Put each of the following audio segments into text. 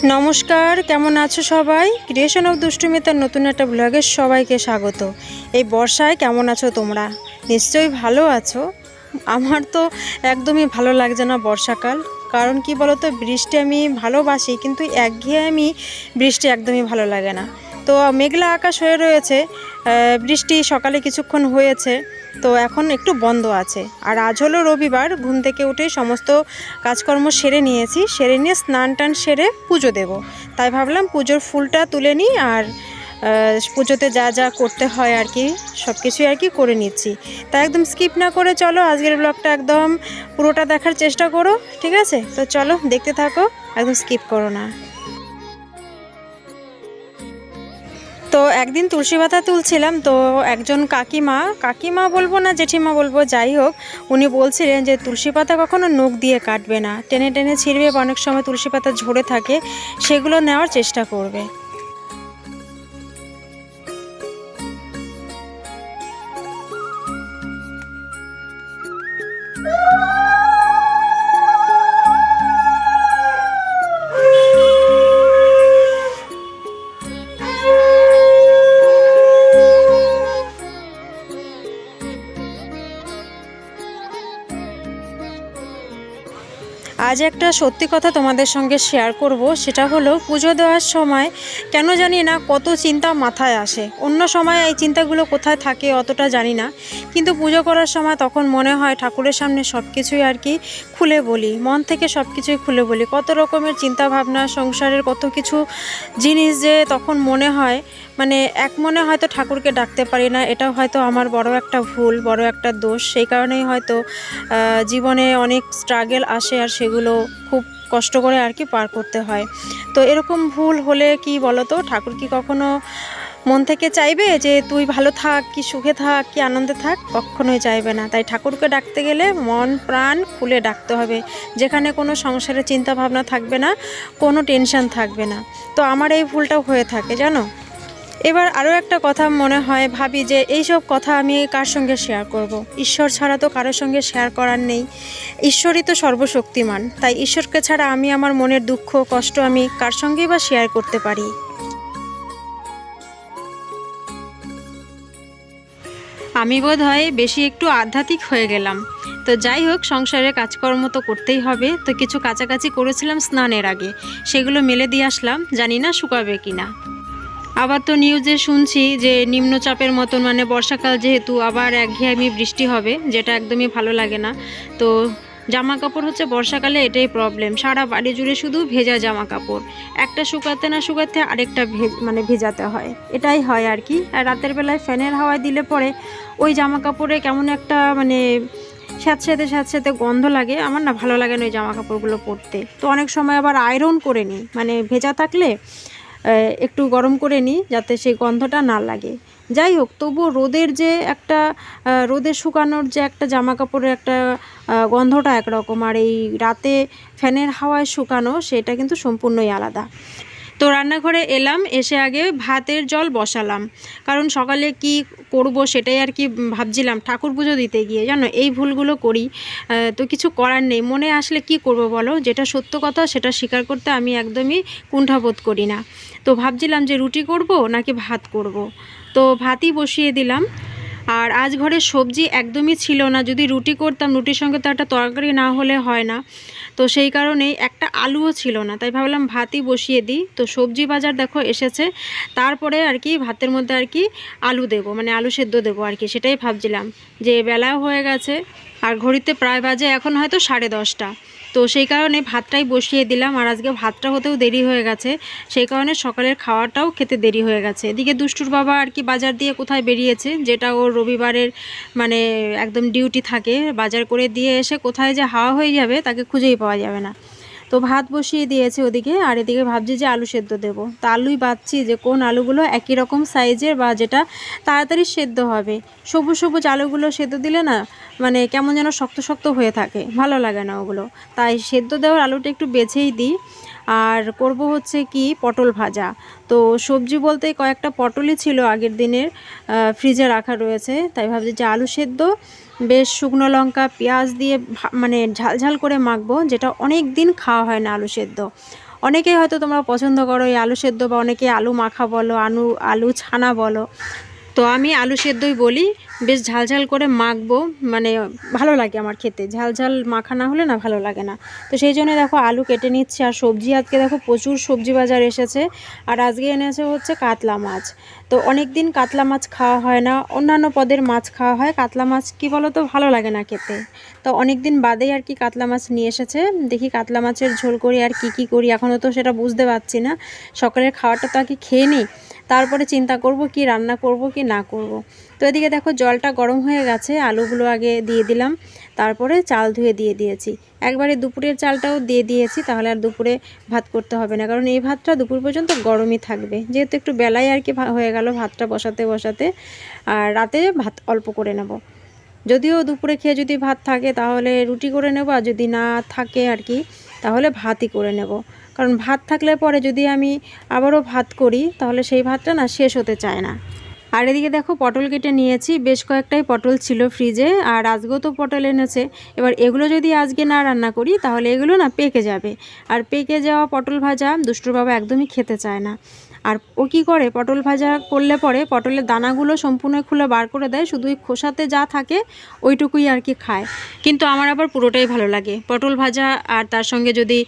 নমস্কার, কেমন আছো সবাই? ক্রিয়েশন অফ দুষ্টুমিতার নতুন একটা ব্লগে সবাইকে স্বাগত। এই বর্ষায় কেমন আছো তোমরা? নিশ্চয়ই ভালো আছো। আমার তো একদমই ভালো লাগছে না বর্ষাকাল। কারণ কি বলো তো, বৃষ্টি আমি ভালোবাসি, কিন্তু একঘেয়েমি বৃষ্টি একদমই ভালো লাগে না। তো মেঘলা আকাশ হয়ে রয়েছে, বৃষ্টি সকালে কিছুক্ষণ হয়েছে, তো এখন একটু বন্ধ আছে। আর আজ হলো রবিবার, ঘুম থেকে উঠে সমস্ত কাজকর্ম সেরে নিয়েছি, সেরে নিয়ে স্নান টান সেরে পুজো দেব। তাই ভাবলাম পুজোর ফুলটা তুলে নিই, আর পুজোতে যা যা করতে হয় আর কি সব কিছুই আর কি করে নিচ্ছি। তাই একদম স্কিপ না করে চলো আজকের ব্লগটা একদম পুরোটা দেখার চেষ্টা করো, ঠিক আছে? তো চলো দেখতে থাকো, একদম স্কিপ করো না। তো একদিন তুলসী পাতা তুলছিলাম, তো একজন কাকিমা বলবো না জেঠিমা বলবো, যাই হোক, উনি বলছিলেন যে তুলসী পাতা কখনো নখ দিয়ে কাটবে না, টেনে টেনে ছিঁড়বে, অনেক সময় তুলসী পাতা ঝরে থাকে, সেগুলো নেওয়ার চেষ্টা করবে। আজ একটা সত্যি কথা তোমাদের সঙ্গে শেয়ার করব, সেটা হলো পুজো দেওয়ার সময় কেন জানি না কত চিন্তা মাথায় আসে। অন্য সময় এই চিন্তাগুলো কোথায় থাকে অতটা জানি না, কিন্তু পুজো করার সময় তখন মনে হয় ঠাকুরের সামনে সব কিছুই আর কি খুলে বলি, মন থেকে সব কিছুই খুলে বলি। কত রকমের চিন্তা ভাবনা, সংসারের কত কিছু জিনিস যে তখন মনে হয়, মানে এক মনে হয়তো ঠাকুরকে ডাকতে পারি না। এটা হয়তো আমার বড় একটা ভুল, বড় একটা দোষ। সেই কারণেই হয়তো জীবনে অনেক স্ট্রাগল আসে, আর সেগুলো খুব কষ্ট করে আর কি পার করতে হয়। তো এরকম ভুল হলে কি বলো তো, ঠাকুর কি কখনো মন থেকে চাইবে যে তুই ভালো থাক, কি সুখে থাক, কি আনন্দে থাক? কখনোই চাইবে না। তাই ঠাকুরকে ডাকতে গেলে মন প্রাণ খুলে ডাকতে হবে, যেখানে কোনো সংসারের চিন্তা ভাবনা থাকবে না, কোনো টেনশন থাকবে না। তো আমার এই ভুলটাও হয়ে থাকে, জানো। এবার আরও একটা কথা মনে হয়, ভাবি যে এইসব কথা আমি কার সঙ্গে শেয়ার করব। ঈশ্বর ছাড়া তো কারোর সঙ্গে শেয়ার করার নেই। ঈশ্বরই তো সর্বশক্তিমান, তাই ঈশ্বরকে ছাড়া আমি আমার মনের দুঃখ কষ্ট আমি কার সঙ্গেই বা শেয়ার করতে পারি। আমি বোধহয় বেশি একটু আধ্যাত্মিক হয়ে গেলাম। তো যাই হোক, সংসারের কাজকর্ম তো করতেই হবে। তো কিছু কাছাকাছি করেছিলাম স্নানের আগে, সেগুলো মেলে দিয়ে আসলাম, জানি না শুকাবে কিনা। আবার তো নিউজে শুনছি যে নিম্নচাপের মতন, মানে বর্ষাকাল যেহেতু, আবার একঘেয়েমি বৃষ্টি হবে, যেটা একদমই ভালো লাগে না। তো জামা কাপড় হচ্ছে বর্ষাকালে এটাই প্রবলেম, সারা বাড়ি জুড়ে শুধু ভেজা জামা কাপড়, একটা শুকাতে না শুকাতে আরেকটা মানে ভেজাতে হয়, এটাই হয় আর কি। আর রাতের বেলায় ফ্যানের হাওয়ায় দিলে পরে ওই জামা কাপড়ে কেমন একটা মানে স্যাঁতস্যাঁতে গন্ধ লাগে। আমার না ভালো লাগে না ওই জামা কাপড়গুলো পরতে। তো অনেক সময় আবার আয়রন করে নিই, মানে ভেজা থাকলে একটু গরম করে নিই যাতে সেই গন্ধটা না লাগে। যাই হোক, তবুও রোদের যে একটা রোদে শুকানোর যে একটা জামা কাপড়ের একটা গন্ধটা একরকম, আর এই রাতে ফ্যানের হাওয়ায় শুকানো সেটা কিন্তু সম্পূর্ণই আলাদা। তো রান্নাঘরে এলাম, এসে আগে ভাতের জল বসালাম, কারণ সকালে কি করব সেটাই আর কি ভাবছিলাম। ঠাকুর পুজো দিতে গিয়ে জানো এই ভুলগুলো করি। তো কিছু করার নেই, মনে আসলে কি করব বলো, যেটা সত্য কথা সেটা স্বীকার করতে আমি একদমই কুণ্ঠাবোধ করি না। তো ভাবছিলাম যে রুটি করব নাকি ভাত করব। তো ভাতই বসিয়ে দিলাম। আর আজ ঘরে সবজি একদমই ছিল না, যদি রুটি করতাম রুটির সঙ্গে তো একটা তরকারি না হলে হয় না। তো সেই কারণেই একটা আলুও ছিল না, তাই ভাবলাম ভাতই বসিয়ে দিই। তো সবজি বাজার দেখো এসেছে, তারপরে আর কি ভাতের মধ্যে আর কি আলু দেবো, মানে আলু সেদ্ধ দেবো আর কি, সেটাই ভাবছিলাম। যে বেলাও হয়ে গেছে, আর ঘড়িতে প্রায় বাজে এখন হয়তো 10:30। তো সেই কারণে ভাতটাই বসিয়ে দিলাম। আর আজকে ভাতটা হতেও দেরি হয়ে গেছে, সেই কারণে সকালের খাওয়াটাও খেতে দেরি হয়ে গেছে। এদিকে দুষ্টুর বাবা আর কি বাজার দিয়ে কোথায় বেরিয়েছে, যেটা ওর রবিবারের মানে একদম ডিউটি থাকে, বাজার করে দিয়ে এসে কোথায় যে হাওয়া হয়ে যাবে তাকে খুঁজেই পাওয়া যাবে না। তো ভাত বসিয়ে দিয়েছে ওদিকে, আর এদিকে ভাবছি যে আলু সেদ্ধ দেবো। তা আলুই বাছছি যে কোন আলুগুলো একই রকম সাইজের বা যেটা তাড়াতাড়ি সেদ্ধ হবে। সবুজ সবুজ আলুগুলো সেদ্ধ দিলে না মানে কেমন যেন শক্ত শক্ত হয়ে থাকে, ভালো লাগে না ওগুলো। তাই সেদ্ধ দেওয়ার আলুটা একটু বেছেই দিই। আর করব হচ্ছে কি পটল ভাজা। তো সবজি বলতে কয়েকটা পটলই ছিল আগের দিনের, ফ্রিজে রাখা রয়েছে। তাই ভাবছি যে আলু সেদ্ধ বেশ শুকনো লঙ্কা পেঁয়াজ দিয়ে মানে ঝাল ঝাল করে মাখবো, যেটা অনেক দিন খাওয়া হয় না আলু সেদ্ধ। অনেকেই হয়তো তোমরা পছন্দ করো এই আলু সেদ্ধ, বা অনেকে আলু মাখা বলো, আলু ছানা বলো। তো আমি আলু সেদ্ধই বলি। বেশ ঝাল ঝাল করে মাখবো, মানে ভালো লাগে আমার খেতে, ঝাল ঝাল মাখা না হলে না ভালো লাগে না। তো সেই জন্য দেখো আলু কেটে নিচ্ছি। আর সবজি আজকে দেখো প্রচুর সবজি বাজার এসেছে। আর আজকে এনেছে হচ্ছে কাতলা মাছ। তো অনেক দিন কাতলা মাছ খাওয়া হয় না, অন্যান্য পদের মাছ খাওয়া হয়, কাতলা মাছ কী বলো তো ভালো লাগে না খেতে। তো অনেক দিন বাদেই আর কি কাতলা মাছ নিয়ে এসেছে। দেখি কাতলা মাছের ঝোল করি আর কি করি, এখনও তো সেটা বুঝতে পারছি না। সকালের খাওয়াটা তো আর কি খেয়ে নিই, তারপরে চিন্তা করব কি রান্না করব কি না করব। তো এদিকে দেখো জলটা গরম হয়ে গেছে, আলুগুলো আগে দিয়ে দিলাম, তারপরে চাল ধুয়ে দিয়ে দিয়েছি। একবারে দুপুরের চালটাও দিয়ে দিয়েছি, তাহলে আর দুপুরে ভাত করতে হবে না, কারণ এই ভাতটা দুপুর পর্যন্ত গরমই থাকবে, যেহেতু একটু বেলায় আর কি হয়ে গেল ভাতটা বসাতে বসাতে। আর রাতে ভাত অল্প করে নেব। যদিও দুপুরে খেয়ে যদি ভাত থাকে তাহলে রুটি করে নেব, আর যদি না থাকে আর কি তাহলে ভাতই করে নেব। কারণ ভাত থাকলে পরে যদি আমি আবারও ভাত করি তাহলে সেই ভাতটা না শেষ হতে চায় না। আর এদিকে দেখো পটল কেটে নিয়েছি, বেশ কয়েকটাই পটল ছিল ফ্রিজে, আর আজকেও তো পটল এনেছে। এবার এগুলো যদি আজকে না রান্না করি তাহলে এগুলো না পেকে যাবে। আর পেকে যাওয়া পটল ভাজা দুষ্টুর বাবা একদমই খেতে চায় না। আর ও কী করে, পটল ভাজা করলে পরে পটলের দানাগুলো সম্পূর্ণ খুলে বার করে দেয়, শুধু ওই খোসাতে যা থাকে ওইটুকুই আর কি খায়। কিন্তু আমার আবার পুরোটাই ভালো লাগে পটল ভাজা। আর তার সঙ্গে যদি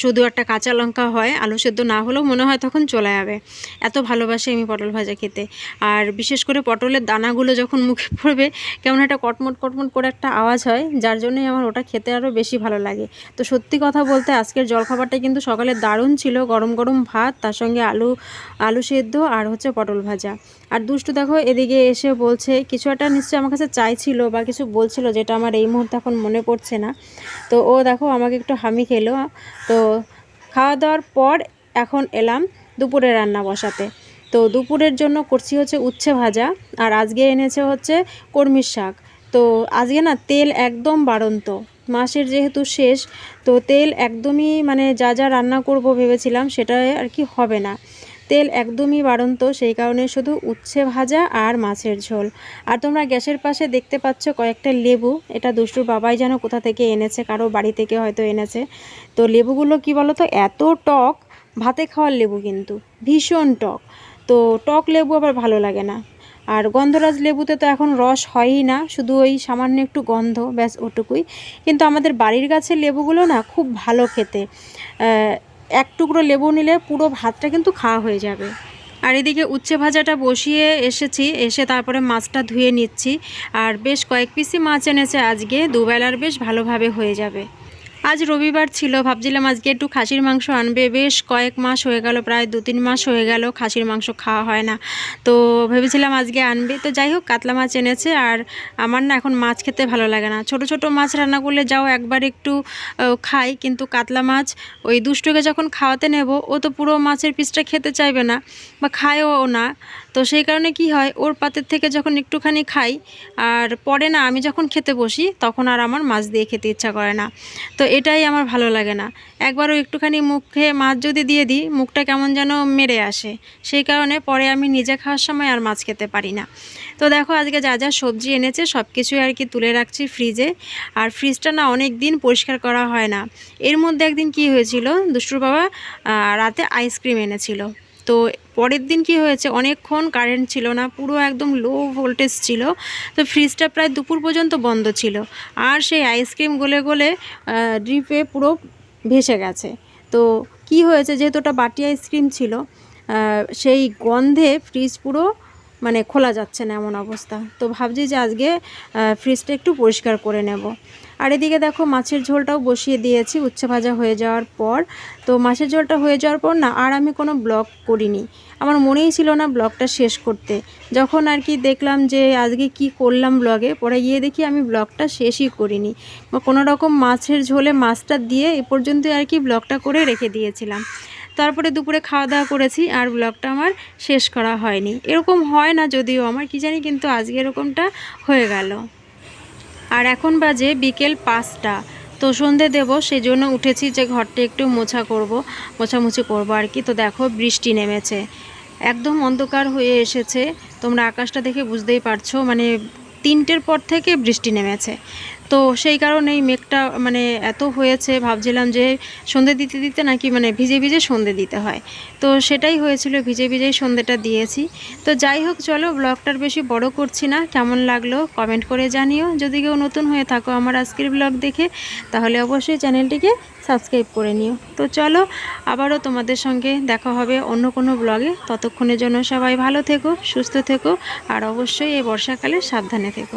শুধু একটা কাঁচা লঙ্কা হয়, আলু সেদ্ধ না হলেও মনে হয় তখন চলে যাবে, এত ভালোবাসি আমি পটল ভাজা খেতে। আর বিশেষ করে পটলের দানাগুলো যখন মুখে পড়বে কেমন একটা কটমট কটমট করে একটা আওয়াজ হয়, যার জন্যই আমার ওটা খেতে আরও বেশি ভালো লাগে। তো সত্যি কথা বলতে আজকের জলখাবারটা কিন্তু সকালে দারুণ ছিল, গরম গরম ভাত, তার সঙ্গে আলু সেদ্ধ আর হচ্ছে পটল ভাজা। আর দুষ্টু দেখো এদিকে এসে বলছে কিছু একটা, নিশ্চয়ই আমার কাছে চাইছিল বা কিছু বলছিল, যেটা আমার এই মুহূর্তে এখন মনে পড়ছে না। তো ও দেখো আমাকে একটু হামি খেলো। তো খাওয়া দাওয়ার পর এখন এলাম দুপুরে রান্না বসাতে। তো দুপুরের জন্য করছি হচ্ছে উচ্ছে ভাজা, আর আজকে এনেছে হচ্ছে কলমির শাক। তো আজকে না তেল একদম বাড়ন্ত, মাসের যেহেতু শেষ, তো তেল একদমই মানে যা যা রান্না করব ভেবেছিলাম সেটা আর কি হবে না, তেল একদমই বাড়ন্ত। সেই কারণে শুধু উচ্ছে ভাজা আর মাছের ঝোল। আর তোমরা গ্যাসের পাশে দেখতে পাচ্ছ কয়েকটা লেবু, এটা দুষ্টুর বাবাই যেন কোথা থেকে এনেছে, কারো বাড়ি থেকে হয়তো এনেছে। তো লেবুগুলো কি বলো তো, এত টক, ভাতে খাওয়ার লেবু কিন্তু ভীষণ টক। তো টক লেবু আবার ভালো লাগে না। আর গন্ধরাজ লেবুতে তো এখন রস হয়ই না, শুধু ওই সামান্য একটু গন্ধ, ব্যাস ওটুকুই। কিন্তু আমাদের বাড়ির গাছের লেবুগুলো না খুব ভালো খেতে, এক টুকরো লেবু নিলে পুরো ভাতটা কিন্তু খাওয়া হয়ে যাবে। আর এদিকে উচ্ছে ভাজাটা বসিয়ে এসেছি, এসে তারপরে মাছটা ধুয়ে নিচ্ছি। আর বেশ কয়েক পিসই মাছ এনেছে আজকে, দুবেলার বেশ ভালোভাবে হয়ে যাবে। আজ রবিবার ছিল, ভাবছিলাম আজকে একটু খাসির মাংস আনবে, বেশ কয়েক মাস হয়ে গেল, প্রায় 2-3 মাস হয়ে গেল খাসির মাংস খাওয়া হয় না। তো ভেবেছিলাম আজকে আনবে, তো যাই হোক কাতলা মাছ এনেছে। আর আমার না এখন মাছ খেতে ভালো লাগে না, ছোট ছোট মাছ রান্না করলে যাও একবার একটু খাই, কিন্তু কাতলা মাছ ওই দুষ্টুকে যখন খাওয়াতে নেব ও তো পুরো মাছের পিসটা খেতে চাইবে না বা খায়ও না। তো সেই কারণে কি হয়, ওর পাতের থেকে যখন একটুখানি খাই আর পরে না আমি যখন খেতে বসি তখন আর আমার মাছ দিয়ে খেতে ইচ্ছা করে না। তো এটাই আমার ভালো লাগে না, একবারও একটুখানি মুখে মাছ যদি দিয়ে দিই মুখটা কেমন যেন মেরে আসে, সেই কারণে পরে আমি নিজে খাওয়ার সময় আর মাছ খেতে পারি না। তো দেখো আজকে যা যা সবজি এনেছে সব কিছুই আর কি তুলে রাখছি ফ্রিজে। আর ফ্রিজটা না অনেক দিন পরিষ্কার করা হয় না। এর মধ্যে একদিন কি হয়েছিল, দুষ্টুর বাবা রাতে আইসক্রিম এনেছিল। তো পরের দিন কি হয়েছে, অনেকক্ষণ কারেন্ট ছিল না, পুরো একদম লো ভোল্টেজ ছিল। তো ফ্রিজটা প্রায় দুপুর পর্যন্ত বন্ধ ছিল, আর সেই আইসক্রিম গলে গলে ড্রিপে পুরো ভেসে গেছে। তো কি হয়েছে, যেহেতু ওটা বাটি আইসক্রিম ছিল, সেই গন্ধে ফ্রিজ পুরো মানে খোলা যাচ্ছে না এমন অবস্থা। তো ভাবছি যে আজকে ফ্রিজটা একটু পরিষ্কার করে নেব। আর এদিকে দেখো মাছের ঝোলটাও বসিয়ে দিয়েছি উচ্ছে ভাজা হয়ে যাওয়ার পর। তো মাছের ঝোলটা হয়ে যাওয়ার পর না আর আমি কোনো ব্লগ করিনি, আমার মনেই ছিল না ব্লগটা শেষ করতে। যখন আর কি দেখলাম যে আজকে কি করলাম ব্লগে, পরে গিয়ে দেখি আমি ব্লগটা শেষই করিনি, বা কোনো রকম মাছের ঝোলে মাছটা দিয়ে এ পর্যন্ত আর কি ব্লগটা করে রেখে দিয়েছিলাম। তারপরে দুপুরে খাওয়া দাওয়া করেছি, আর ব্লগটা আমার শেষ করা হয়নি। এরকম হয় না যদিও আমার, কি জানি, কিন্তু আজকে এরকমটা হয়ে গেল। আর এখন বাজে বিকেল 5টা। তো সন্ধে দেব, সেই জন্য উঠেছি যে ঘরটা একটু মোছামুছি করব আর কি। তো দেখো বৃষ্টি নেমেছে, একদম অন্ধকার হয়ে এসেছে, তোমরা আকাশটা দেখে বুঝতেই পারছো, মানে 3টের পর থেকে বৃষ্টি নেমেছে। তো সেই কারণেই মেঘটা মানে এত হয়েছে, ভাবছিলাম যে সন্ধে দিতে দিতে নাকি মানে ভিজে ভিজে সন্ধে দিতে হয়, তো সেটাই হয়েছিল, ভিজে ভিজেই সন্ধেটা দিয়েছি। তো যাই হোক, চলো ব্লগটার বেশি বড় করছি না, কেমন লাগলো কমেন্ট করে জানিও। যদি কেউ নতুন হয়ে থাকো আমার আজকের ব্লগ দেখে, তাহলে অবশ্যই চ্যানেলটিকে সাবস্ক্রাইব করে নিও। তো চলো, আবারও তোমাদের সঙ্গে দেখা হবে অন্য কোনো ব্লগে। ততক্ষণের জন্য সবাই ভালো থেকো, সুস্থ থেকো, আর অবশ্যই এই বর্ষাকালে সাবধানে থেকো।